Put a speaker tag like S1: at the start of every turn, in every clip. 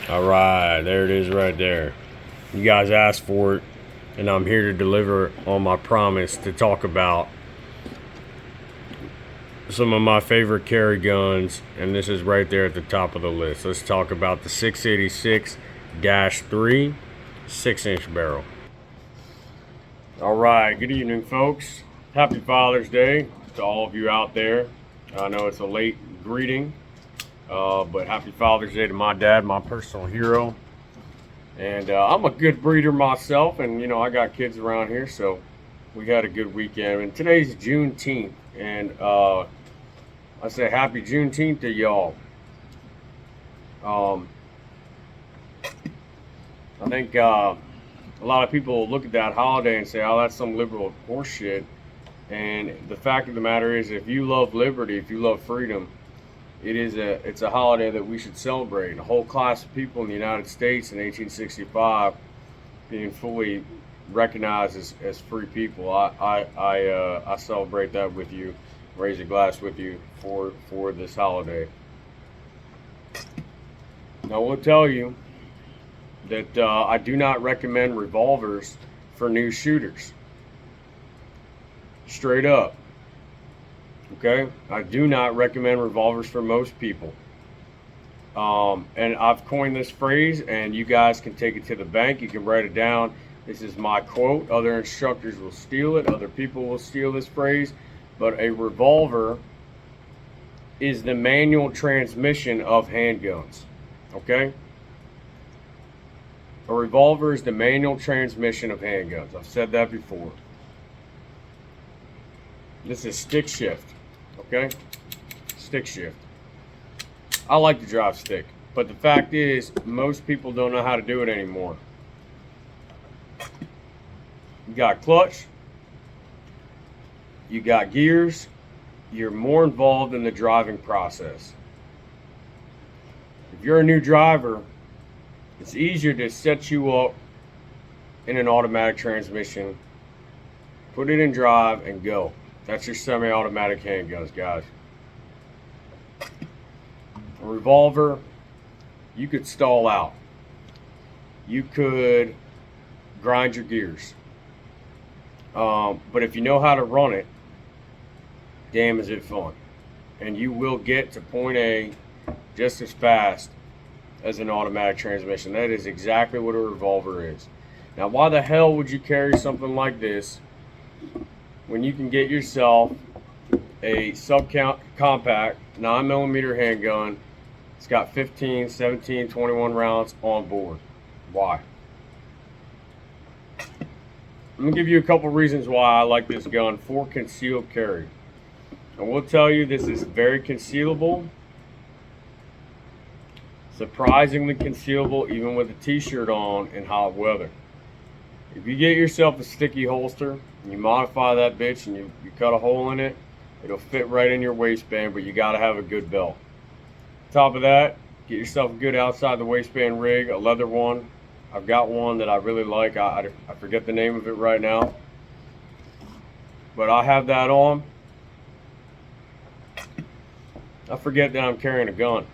S1: All right, there it is right there. You guys asked for it, and I'm here to deliver on my promise to talk about some of my favorite carry guns, and this is right there at the top of the list. Let's talk about the 686-3 6-inch barrel. All right, good evening, folks. Happy Father's Day to all of you out there. I know it's a late greeting, but happy Father's Day to my dad, my personal hero. And I'm a good breeder myself, and I got kids around here, so we had a good weekend. And today's Juneteenth, and I say happy Juneteenth to y'all. Um, I think a lot of people look at that holiday and say, "Oh, that's some liberal horseshit." And the fact of the matter is, if you love liberty, if you love freedom, it's a holiday that we should celebrate. A whole class of people in the United States in 1865 being fully recognized as free people. I celebrate that with you, raise a glass with you for this holiday. Now, I will tell you that I do not recommend revolvers for new shooters. Straight up. Okay? I do not recommend revolvers for most people. And I've coined this phrase, and you guys can take it to the bank. You can write it down. This is my quote. Other instructors will steal it. Other people will steal this phrase. But a revolver is the manual transmission of handguns. Okay? A revolver is the manual transmission of handguns. I've said that before. This is stick shift. Okay? Stick shift. I like to drive stick, but the fact is, most people don't know how to do it anymore. You got clutch, you got gears, you're more involved in the driving process. If you're a new driver, it's easier to set you up in an automatic transmission, put it in drive, and go. That's your semi-automatic handguns, guys. A revolver, you could stall out. You could grind your gears. But if you know how to run it, damn is it fun. And you will get to point A just as fast as an automatic transmission. That is exactly what a revolver is. Now, why the hell would you carry something like this when you can get yourself a subcompact 9mm handgun? It's got 15, 17, 21 rounds on board. Why? I'm going to give you a couple reasons why I like this gun for concealed carry. And we'll tell you this is very concealable. Surprisingly concealable even with a t-shirt on in hot weather. If you get yourself a sticky holster and you modify that bitch and you cut a hole in it, it'll fit right in your waistband, but you got to have a good belt. Top of that, get yourself a good outside the waistband rig, a leather one. I've got one that I really like. I forget the name of it right now, but I have that on. I forget that I'm carrying a gun.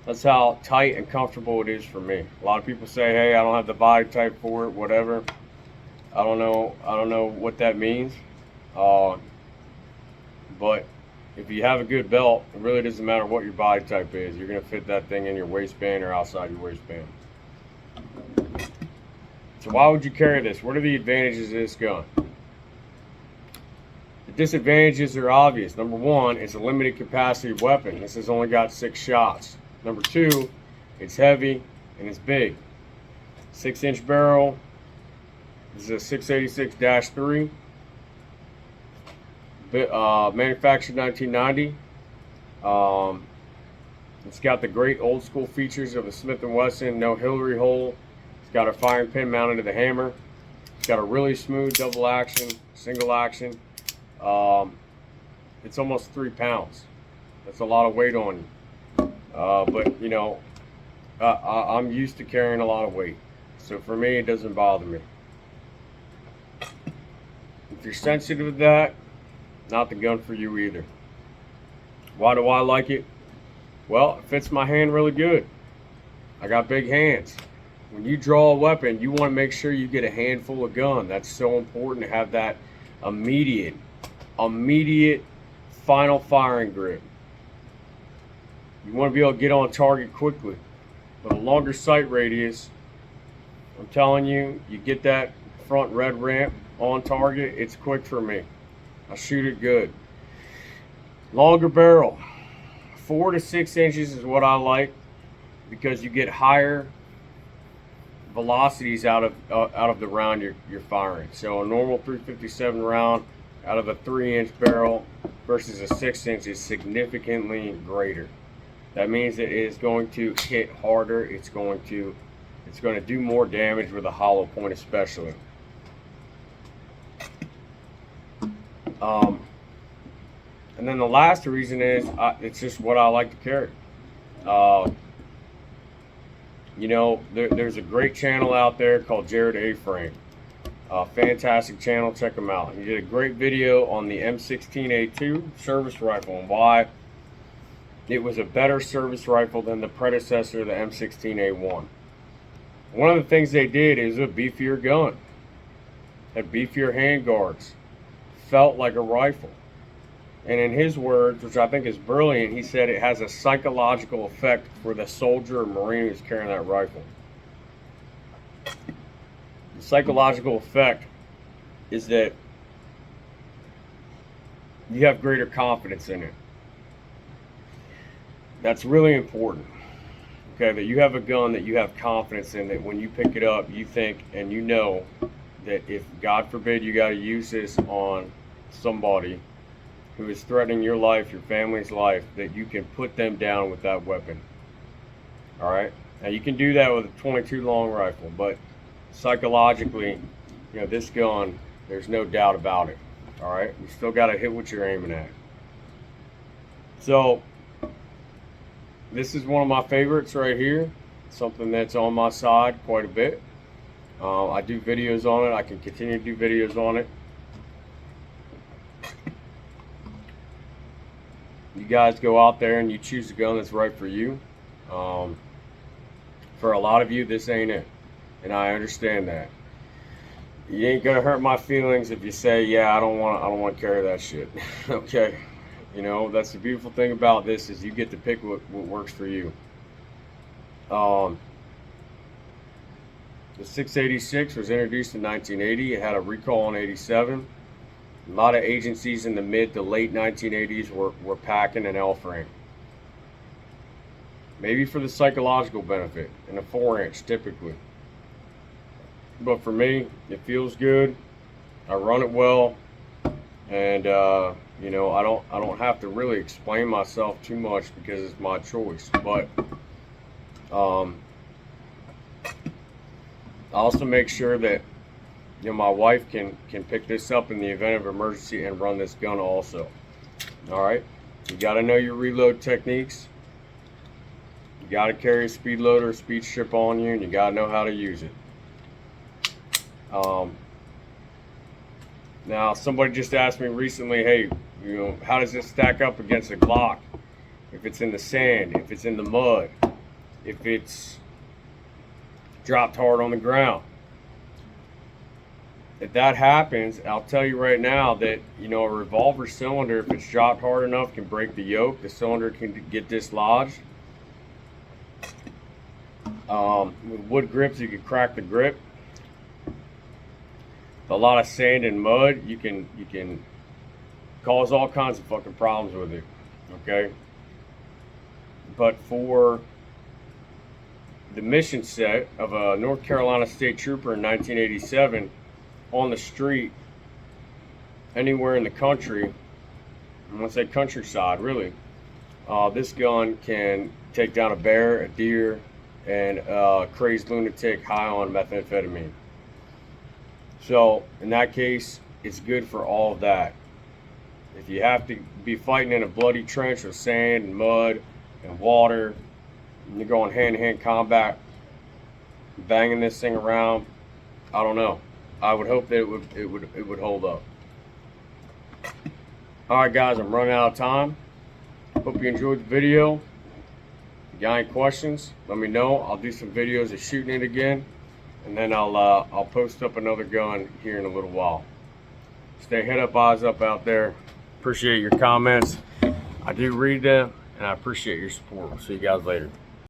S1: That's how tight and comfortable it is for me. A lot of people say, hey, I don't have the body type for it, whatever. I don't know what that means. But if you have a good belt, it really doesn't matter what your body type is. You're going to fit that thing in your waistband or outside your waistband. So why would you carry this? What are the advantages of this gun? The disadvantages are obvious. Number one, it's a limited capacity weapon. This has only got 6 shots. Number two, it's heavy and it's big. 6-inch barrel. This is a 686-3. Manufactured 1990. It's got the great old school features of a Smith & Wesson, no Hillary hole. It's got a firing pin mounted to the hammer. It's got a really smooth double action, single action. It's almost 3 pounds. That's a lot of weight on you. But I'm used to carrying a lot of weight. So for me, it doesn't bother me. If you're sensitive to that, not the gun for you either. Why do I like it? Well, it fits my hand really good. I got big hands. When you draw a weapon, you want to make sure you get a handful of gun. That's so important to have that immediate final firing grip. You want to be able to get on target quickly. With a longer sight radius, I'm telling you, you get that front red ramp on target, it's quick for me. I shoot it good. Longer barrel, 4 to 6 inches is what I like, because you get higher velocities out of the round you're firing. So a normal 357 round out of a 3-inch barrel versus a 6-inch is significantly greater. That means it is going to hit harder. It's going to do more damage with a hollow point, especially. And then the last reason is it's just what I like to carry. You know, there's a great channel out there called Jared A-Frame. Fantastic channel, check him out. He did a great video on the M16A2 service rifle and why it was a better service rifle than the predecessor, the M16A1. One of the things they did is a beefier gun, had beefier handguards, felt like a rifle. And in his words, which I think is brilliant, he said it has a psychological effect for the soldier or Marine who's carrying that rifle. The psychological effect is that you have greater confidence in it. That's really important. Okay, that you have a gun that you have confidence in, that when you pick it up, you think and you know that if, God forbid, you got to use this on somebody who is threatening your life, your family's life, that you can put them down with that weapon. All right? Now, you can do that with a 22 long rifle, but psychologically, you know, this gun, there's no doubt about it. All right? You still got to hit what you're aiming at. So, this is one of my favorites right here. Something that's on my side quite a bit. I do videos on it. I can continue to do videos on it. You guys go out there and you choose a gun that's right for you. For a lot of you, this ain't it, and I understand that. You ain't gonna hurt my feelings if you say, "Yeah, I don't want to carry that shit." Okay, you know, that's the beautiful thing about this, is you get to pick what works for you. The 686 was introduced in 1980. It had a recall in 87. A lot of agencies in the mid to late 1980s were packing an L-frame. Maybe for the psychological benefit, in a 4-inch typically. But for me, it feels good. I run it well, and you know, I don't have to really explain myself too much because it's my choice. But I also make sure that, you know, my wife can pick this up in the event of emergency and run this gun also. All right, you got to know your reload techniques. You got to carry a speed loader, speed strip on you, and you got to know how to use it. Now, somebody just asked me recently, hey, you know, how does this stack up against a Glock? If it's in the sand, if it's in the mud, if it's dropped hard on the ground. If that happens, I'll tell you right now that, you know, a revolver cylinder, if it's dropped hard enough, can break the yoke. The cylinder can get dislodged. With wood grips, you can crack the grip. A lot of sand and mud, you can cause all kinds of fucking problems with it. Okay. But for the mission set of a North Carolina state trooper in 1987 on the street anywhere in the country, I'm gonna say countryside really, this gun can take down a bear, a deer, and a crazed lunatic high on methamphetamine. So in that case, it's good for all of that. If you have to be fighting in a bloody trench with sand and mud and water, and you're going hand-to-hand combat, banging this thing around, I don't know. I would hope that it would hold up. All right, guys, I'm running out of time. Hope you enjoyed the video. got any questions, let me know. I'll do some videos of shooting it again, and then I'll post up another gun here in a little while. Stay head up, eyes up out there. Appreciate your comments. I do read them, and I appreciate your support. We'll see you guys later.